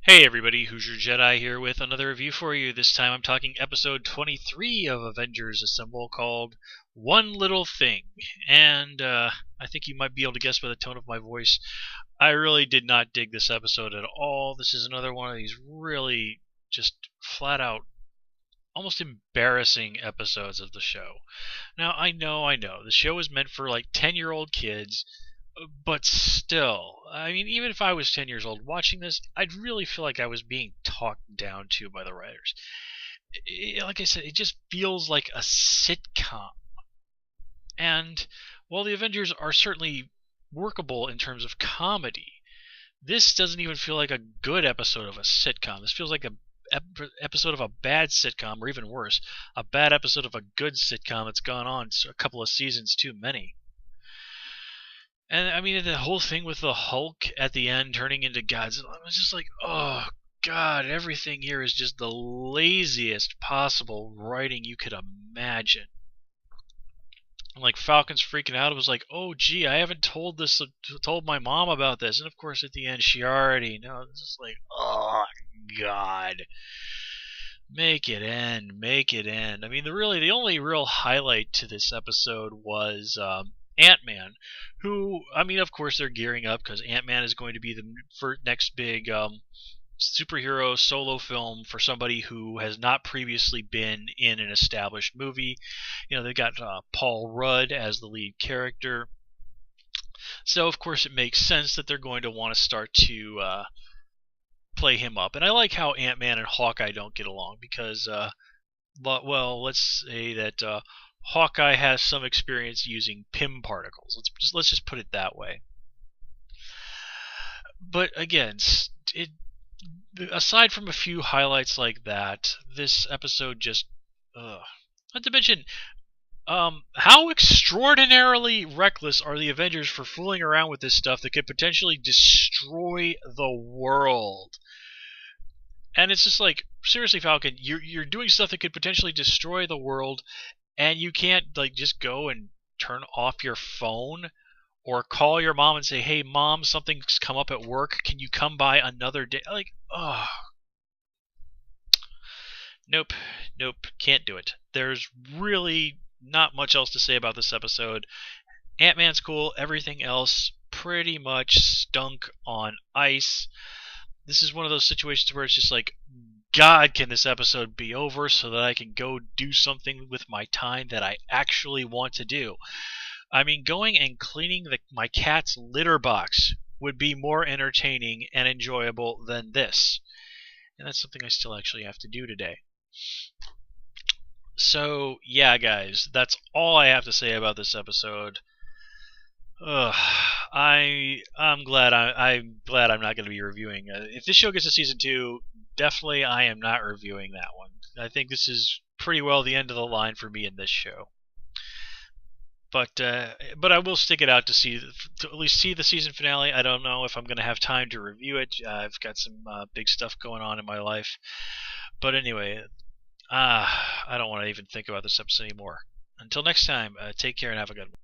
Hey everybody, Who's Your Jedi here with another review for you. This time I'm talking episode 23 of Avengers Assemble called One Little Thing. And I think you might be able to guess by the tone of my voice, I really did not dig this episode at all. This is another one of these really just flat out, almost embarrassing episodes of the show. Now, I know, the show is meant for like 10-year-old kids, but still, I mean, even if I was 10 years old watching this, I'd really feel like I was being talked down to by the writers. Like I said, it just feels like a sitcom. And while the Avengers are certainly workable in terms of comedy, this doesn't even feel like a good episode of a sitcom. This feels like a episode of a bad sitcom, or even worse, a bad episode of a good sitcom that's gone on a couple of seasons too many. And I mean, the whole thing with the Hulk at the end turning into Godzilla, I was just like, oh god, everything here is just the laziest possible writing you could imagine. And like Falcon's freaking out. It was like, oh gee, I haven't told my mom about this. And of course, at the end, she already knows. It's just like, oh god, make it end, make it end. I mean, the only real highlight to this episode was Ant-Man, who, I mean, of course they're gearing up because Ant-Man is going to be the next big superhero solo film for somebody who has not previously been in an established movie. You know, they've got Paul Rudd as the lead character. So, of course, it makes sense that they're going to want to start to play him up. And I like how Ant-Man and Hawkeye don't get along because, well, let's say that Hawkeye has some experience using PIM particles. Let's just put it that way. But again, aside from a few highlights like that, this episode just not to mention how extraordinarily reckless are the Avengers for fooling around with this stuff that could potentially destroy the world. And it's just like, seriously, Falcon, you're doing stuff that could potentially destroy the world, and you can't like just go and turn off your phone or call your mom and say, hey mom, something's come up at work, can you come by another day? Like, oh, nope, can't do it. There's really not much else to say about this episode. Ant-Man's cool, everything else pretty much stunk on ice. This is one of those situations where it's just like, God, can this episode be over so that I can go do something with my time that I actually want to do? I mean, going and cleaning my cat's litter box would be more entertaining and enjoyable than this. And that's something I still actually have to do today. So, yeah, guys, that's all I have to say about this episode. I'm glad I'm not going to be reviewing. If this show gets to season 2, definitely I am not reviewing that one. I think this is pretty well the end of the line for me in this show. But I will stick it out to at least see the season finale. I don't know if I'm going to have time to review it. I've got some big stuff going on in my life. But anyway, I don't want to even think about this episode anymore. Until next time, take care and have a good one.